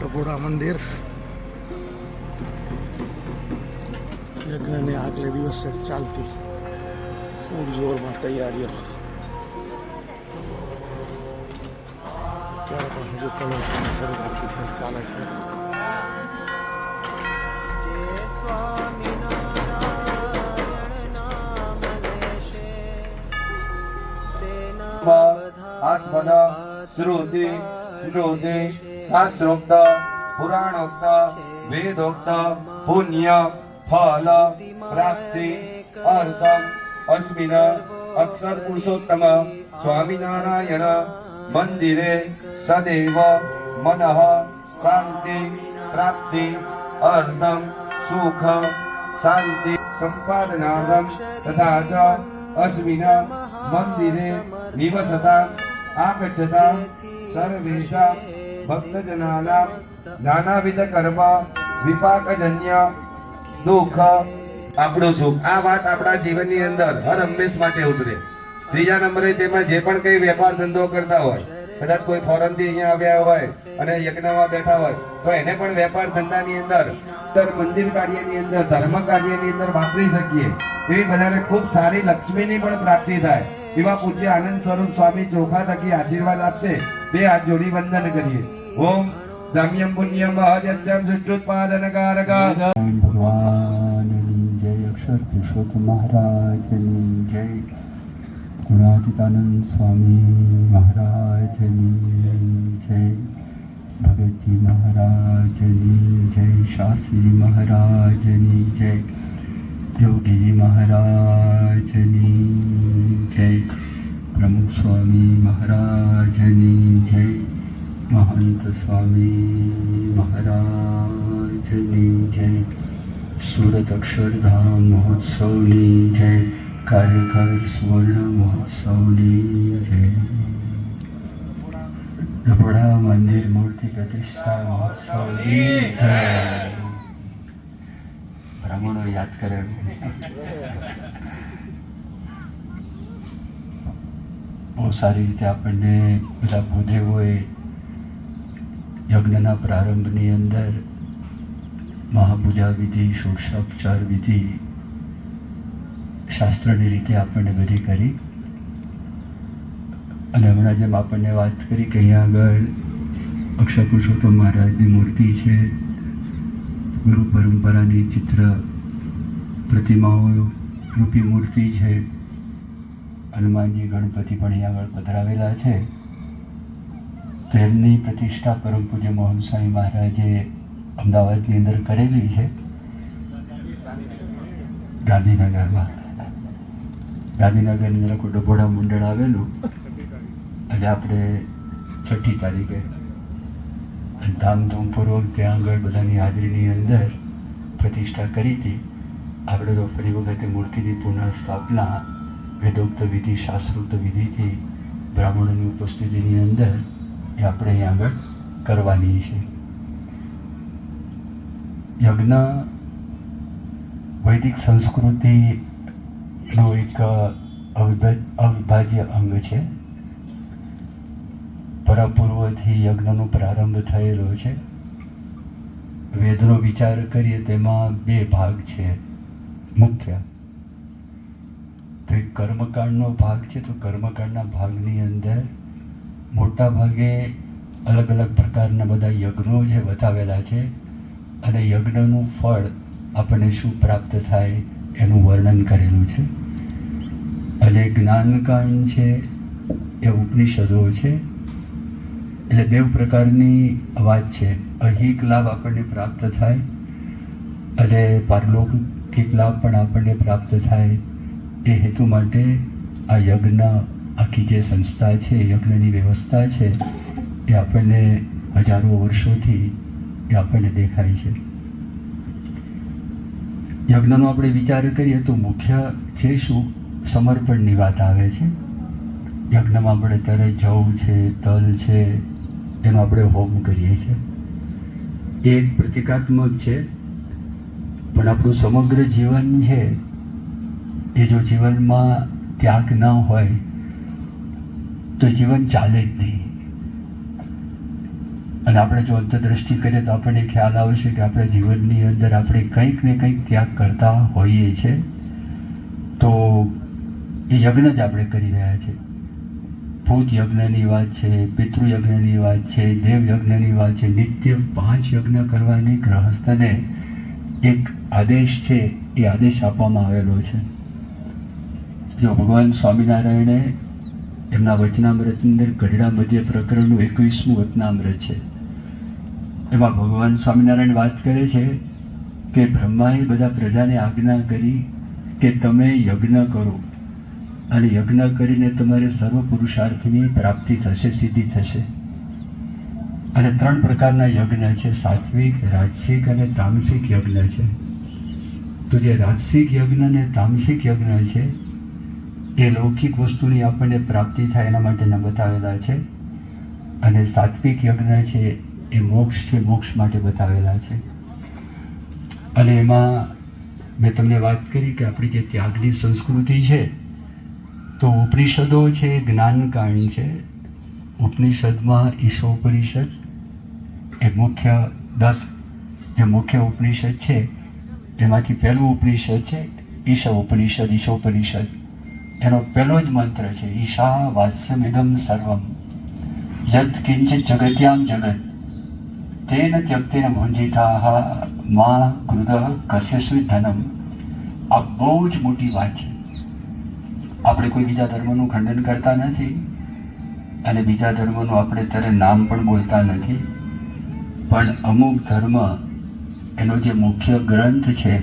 ડભોડા મંદિર યજ્ઞની આગલે દિવસે ચાલતી ફૂલ જોરમાં તૈયારીઓ. ત્યારે પણ હજુ કલર થોડું બાકી છે, ચાલે છે. આત્મના શ્રુતિ શ્રુતિ શાસ્ત્રોક્ત પુરાણોક્ત વેદોક્ત પુણ્ય ફલ પ્રાપ્તિ અર્થમ અસ્મિન અક્ષર પુરુષોત્તમ સ્વામિનારાયણ મંદિરે સદૈવ મનઃ શાંતિ પ્રાપ્તિ અર્થમ સુખ શાંતિ સંપાદનાર્થમ તથા ચ અસ્મિન મંદિરે નિવસતા આગચ્છતા સર્વેષા ભક્તજનાનાં નાનાવિધ કર્મ વિપાકજન્ય દુઃખ આપણું સુખ. આ વાત આપણા જીવનની અંદર હર હંમેશ માટે ઉતરે. ત્રીજા નંબરે તેમાં જે પણ કઈ વેપાર ધંધો કરતા હોય, કદાચ કોઈ ફોરેન થી અહીંયા આવ્યા હોય અને યજ્ઞમાં બેઠા હોય તો એને પણ વેપાર ધંધાની અંદર મંદિર કાર્યની અંદર ધર્મ કાર્યની અંદર વાપરી શકીએ. એવી બધાને ખૂબ સારી લક્ષ્મીની પણ પ્રાપ્તિ થાય એવા પૂજ્ય આનંદ સ્વરૂપ સ્વામી ચોખા થકી આશીર્વાદ આપશે. બે હાથ જોડી વંદન કરીએ. ઓમ ધમ્યમ પુણ્યમ મહદ્યમ સૃષ્ટોત્પાદનકારક. ભગવાનની જય. અક્ષર પુરુષોત્તમ મહારાજની જય. ગુણાતીતાનંદ સ્વામી મહારાજની જય. ભગતજી મહારાજની જય. શાસ્ત્રીજી મહારાજની જય. યોગીજી મહારાજની જય. પ્રમુખ સ્વામી મહારાજની જય. મહંત સ્વામી મહારાજની જય. સુરત અક્ષરધામ મહોત્સવની જય. કાર્યકર સુવર્ણ મહોત્સવની જય. ડભોડા મંદિર મૂર્તિ પ્રતિષ્ઠા મહોત્સવની જય. બ્રાહ્મણો યાદ કરે. બહુ સારી રીતે આપણને બધા ભૂદેવોએ યજ્ઞના પ્રારંભની અંદર મહાપૂજા વિધિ, ષોડશોપચાર વિધિ શાસ્ત્રની રીતે આપણને બધી કરી. અને હમણાં જેમ આપણને વાત કરી કે અહીંયા આગળ અક્ષર પુરુષોત્તમ મહારાજની મૂર્તિ છે, ગુરુ પરંપરાની ચિત્ર પ્રતિમાઓ રૂપી મૂર્તિ છે, હનુમાનજી ગણપતિ પણ અહીંયા આગળ પધરાવેલા છે. તો એમની પ્રતિષ્ઠા પરમ પૂજ્ય મોહન સ્વામી મહારાજે અમદાવાદની અંદર કરેલી છે, ગાંધીનગરમાં. ગાંધીનગરની અંદર કોઈ ડભોડા મંડળ આવેલું અને આપણે 6ઠી તારીખે ધામધૂમપૂર્વક ત્યાં આગળ બધાની હાજરીની અંદર પ્રતિષ્ઠા કરી હતી. આપણે તો ફરી વખતે મૂર્તિની પુનઃ સ્થાપના વેદોક્ત વિધિ, શાસ્ત્રોક્ત વિધિથી બ્રાહ્મણોની ઉપસ્થિતિની અંદર એ આપણે અહીંયા આગળ કરવાની છે. યજ્ઞ વૈદિક સંસ્કૃતિનો એક અવિભાજ્ય અંગ છે. પરાપૂર્વથી યજ્ઞનો પ્રારંભ થયેલો છે. વેદનો વિચાર કરીએ તેમાં 2 ભાગ છે મુખ્ય. તો એક કર્મકાંડનો ભાગ છે. તો કર્મકાંડના ભાગની અંદર મોટા ભાગે અલગ અલગ પ્રકારના બધા યજ્ઞો છે બતાવેલા છે અને યજ્ઞનું ફળ આપણને શું પ્રાપ્ત થાય એનું વર્ણન કરેલું છે. અને જ્ઞાનકાંડ છે એ ઉપનિષદો છે. એટલે 2 પ્રકારની વાત છે. અહિક લાભ આપણને પ્રાપ્ત થાય અને પારલૌકિક લાભ પણ આપણને પ્રાપ્ત થાય. એ હેતુ માટે આ યજ્ઞ, આખી જે સંસ્થા છે, યજ્ઞની વ્યવસ્થા છે, એ આપણને હજારો વર્ષોથી એ આપણને દેખાય છે. યજ્ઞનો આપણે વિચાર કરીએ તો મુખ્ય છે શું? સમર્પણની વાત આવે છે. યજ્ઞમાં આપણે ત્યારે જવ છે, તલ છે, એનો આપણે હોમ કરીએ છીએ. એ એક પ્રતિકાત્મક છે. પણ આપણું સમગ્ર જીવન છે એ જો જીવનમાં ત્યાગ ન હોય તો જીવન ચાલે જ નહીં. અને આપણે જો અંતરદ્રષ્ટિ કરીએ તો આપણને ખ્યાલ આવશે કે આપણા જીવનની અંદર આપણે કંઈક ને કંઈક ત્યાગ કરતા હોઈએ છીએ. તો એ યજ્ઞ જ આપણે કરી રહ્યા છીએ. ભૂત યજ્ઞની વાત છે, પિતૃયજ્ઞની વાત છે, દેવ યજ્ઞની વાત છે. નિત્ય 5 યજ્ઞ કરવાની ગૃહસ્થને એક આદેશ છે, એ આદેશ આપવામાં આવેલો છે. જો ભગવાન સ્વામિનારાયણે એમના વચનામૃતની અંદર ગઢડા મધ્ય પ્રકરણનું 21મું વચનામૃત છે. એમાં ભગવાન સ્વામિનારાયણ વાત કરે છે કે બ્રહ્માએ બધા પ્રજાને આજ્ઞા કરી કે તમે યજ્ઞ કરો અને યજ્ઞ કરીને તમારે સર્વ પુરુષાર્થની પ્રાપ્તિ થશે, સિદ્ધિ થશે. અને 3 પ્રકારના યજ્ઞ છે, સાત્વિક, રાજસિક અને તામસિક યજ્ઞ છે. તો જે રાજસિક યજ્ઞ અને તામસિક યજ્ઞ છે એ લૌકિક વસ્તુની આપણને પ્રાપ્તિ થાય એના માટેના બતાવેલા છે, અને સાત્વિક યજ્ઞ છે એ મોક્ષ છે, મોક્ષ માટે બતાવેલા છે. અને એમાં મેં તમને વાત કરી કે આપણી જે ત્યાગની સંસ્કૃતિ છે, તો ઉપનિષદો છે એ જ્ઞાનકાણી છે. ઉપનિષદમાં ઈશોપનિષદ એ મુખ્ય 10 જે મુખ્ય ઉપનિષદ છે એમાંથી પહેલું ઉપનિષદ છે ઈશોપનિષદ. ઈશોપનિષદ એનો પહેલો જ મંત્ર છે ઈશા વાસ્યમિદમ સર્વમ યત્ કિંચિત જગત્યામ જગત તેન ત્યક્તેન ભુંજિતાઃ મા કૃતઃ કસ્યસ્મિ ધનમ. આ બહુ જ મોટી વાત છે. આપણે કોઈ બીજા ધર્મનું ખંડન કરતા નથી અને બીજા ધર્મનું આપણે ત્યારે નામ પણ બોલતા નથી, પણ અમુક ધર્મ એનો જે મુખ્ય ગ્રંથ છે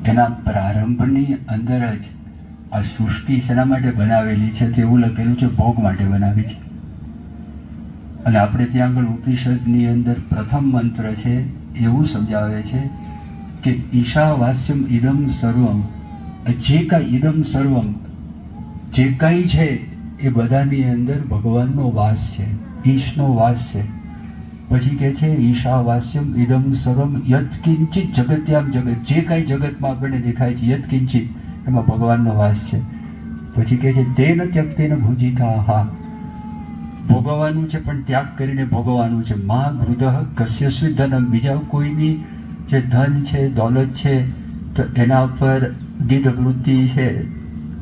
એના પ્રારંભની અંદર જ આ સૃષ્ટિ શેના માટે બનાવેલી છે તો એવું લખેલું છે ભોગ માટે બનાવી છે. અને આપણે ત્યાં આગળ ઉપનિષદની અંદર પ્રથમ મંત્ર છે એવું સમજાવે છે કે ઈશા વાસ્યમ ઇદમ સર્વમ. જે કાંઈ ઇદમ સર્વમ જે કાંઈ છે એ બધાની અંદર ભગવાનનો વાસ છે, ઈશનો વાસ છે. પછી કહે છે ઈશા વાસ્યમ ઇદમ સર્વમ યત્ કિંચિત જગત્યામ જગત. જે કાંઈ જગતમાં આપણને દેખાય છે યત્ કિંચિત એમાં ભગવાનનો વાસ છે. પછી કહે છે તેન ત્યક્તેન ભુંજિતાઃ. ભોગવવાનું છે પણ ત્યાગ કરીને ભોગવવાનું છે. મા ગૃધઃ કસ્યસ્મિ ધનમ. બીજા કોઈની જે ધન છે, દોલત છે, તો એના પર ગીધ વૃત્તિ છે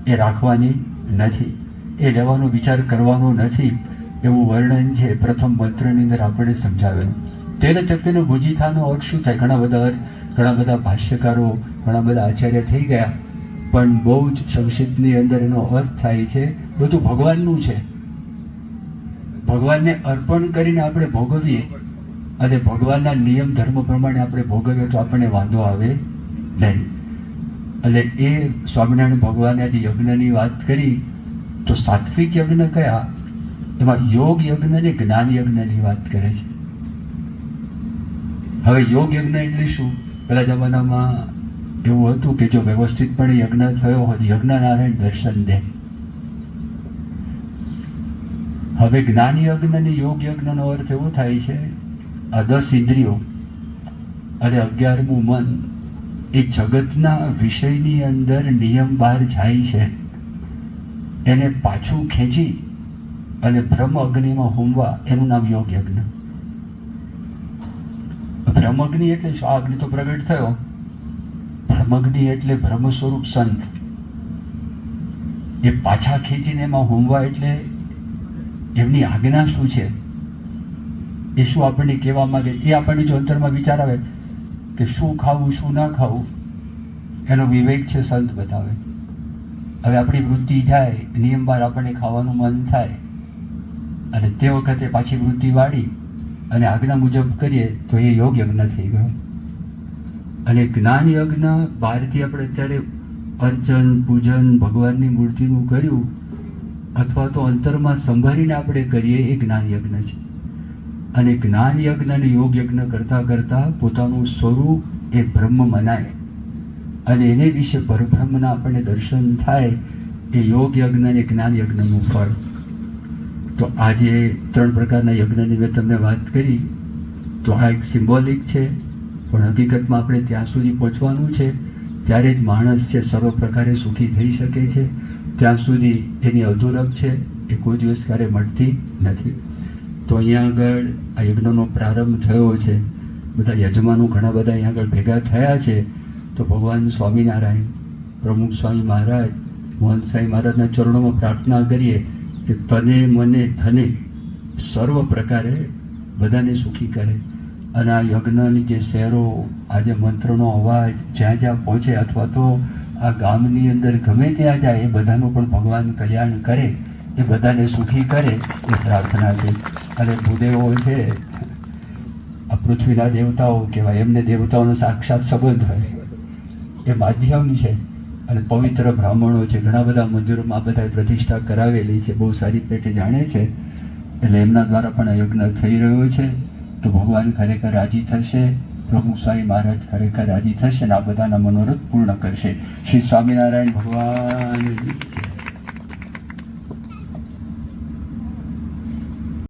એ રાખવાની નથી, એ લેવાનો વિચાર કરવાનો નથી, એવું વર્ણન છે પ્રથમ મંત્રની અંદર આપણે સમજાવેલું. તેને ત્યક્તેન ભુંજિતાનો અર્થ શું થાય? ઘણા બધા અર્થ, ઘણા બધા ભાષ્યકારો, ઘણા બધા આચાર્ય થઈ ગયા, પણ બહુ જ સંક્ષિપ્તની અંદર એનો અર્થ થાય છે બધું ભગવાનનું છે. ભગવાનને અર્પણ કરીને આપણે ભોગવીએ અને ભગવાનના નિયમ ધર્મ પ્રમાણે આપણે ભોગવીએ તો આપણને વાંધો આવે નહીં. એટલે એ સ્વામિનારાયણ ભગવાને જે યજ્ઞની વાત કરી તો સાત્વિક યજ્ઞ કયા? એમાં યોગ યજ્ઞ અને જ્ઞાન યજ્ઞની વાત કરે છે. હવે યોગ યજ્ઞ એટલે શું? પહેલા જમાનામાં એવું હતું કે જો વ્યવસ્થિતપણે યજ્ઞ થયો હોય યજ્ઞનારાયણ દર્શન દે. હવે જ્ઞાન યજ્ઞ અને યોગ યજ્ઞનો અર્થ એવો થાય છે આ 10 ઇન્દ્રિયો અને 11મું મન એ જગતના વિષયની અંદર નિયમ બહાર જાય છે, એને પાછું ખેંચી અને બ્રહ્મ અગ્નિમાં હોમવા, એનું નામ યોગ યજ્ઞ. બ્રહ્મગ્નિ એટલે શું? આ અગ્નિ તો પ્રગટ થયો. બ્રહ્મગ્નિ એટલે બ્રહ્મ સ્વરૂપ સંત, એ પાછા ખેંચીને એમાં હોમવા એટલે એમની આજ્ઞા શું છે, એ શું આપણને કહેવા માંગે, એ આપણને જો અંતરમાં વિચાર આવે કે શું ખાવું શું ના ખાવું, એનો વિવેક છે સંત બતાવે. હવે આપણી વૃત્તિ જાય, નિયમ બહાર આપણને ખાવાનું મન થાય અને તે વખતે પાછી વૃત્તિ વાળી અને આજ્ઞા મુજબ કરીએ તો એ યોગ યજ્ઞ થઈ ગયો. અને જ્ઞાન યજ્ઞ બહારથી આપણે અત્યારે અર્ચન પૂજન ભગવાનની મૂર્તિનું કર્યું અથવા તો અંતરમાં સંભાળીને આપણે કરીએ એ જ્ઞાન યજ્ઞ છે. અને જ્ઞાન યજ્ઞ અને યોગ યજ્ઞ કરતાં કરતાં પોતાનું સ્વરૂપ એ બ્રહ્મ મનાય અને એને વિશે પરબ્રહ્મના આપણને દર્શન થાય, એ યોગ યજ્ઞ અને જ્ઞાન યજ્ઞનું ફળ. તો આજે 3 પ્રકારના યજ્ઞની મેં તમને વાત કરી, તો આ એક સિમ્બોલિક છે, પણ હકીકતમાં આપણે ત્યાં સુધી પહોંચવાનું છે ત્યારે જ માણસ છે સર્વ પ્રકારે સુખી થઈ શકે છે. ત્યાં સુધી એની અધૂરપ છે, એ કોઈ દિવસ ક્યારે મળતી નથી. તો અહીંયા આગળ આ યજ્ઞનો પ્રારંભ થયો છે. બધા યજમાનો ઘણા બધા અહીંયા આગળ ભેગા થયા છે. તો ભગવાન સ્વામિનારાયણ, પ્રમુખ સ્વામી મહારાજ, મોહન સાંઈ મહારાજના ચરણોમાં પ્રાર્થના કરીએ કે તને મને ધને સર્વ પ્રકારે બધાને સુખી કરે. અને આ યજ્ઞની જે શહેરો, આજે મંત્રનો અવાજ જ્યાં જ્યાં પહોંચે, અથવા તો આ ગામની અંદર ગમે ત્યાં જાય, એ બધાનું પણ ભગવાન કલ્યાણ કરે, એ બધાને સુખી કરે, એ પ્રાર્થના છે. અને ભૂદેવો છે, આ પૃથ્વીના દેવતાઓ કહેવાય, એમને દેવતાઓનો સાક્ષાત સંબંધ હોય, એ માધ્યમ છે. અને પવિત્ર બ્રાહ્મણો છે, ઘણા બધા મંદિરોમાં આ બધા પ્રતિષ્ઠા કરાવેલી છે, બહુ સારી પેટે જાણે છે. એટલે એમના દ્વારા પણ આ યજ્ઞ થઈ રહ્યો છે. તો ભગવાન ખરેખર રાજી થશે, પ્રભુ સ્વામી મહારાજ ખરેખર રાજી થશે અને આ બધાના મનોરથ પૂર્ણ કરશે. શ્રી સ્વામિનારાયણ ભગવાન.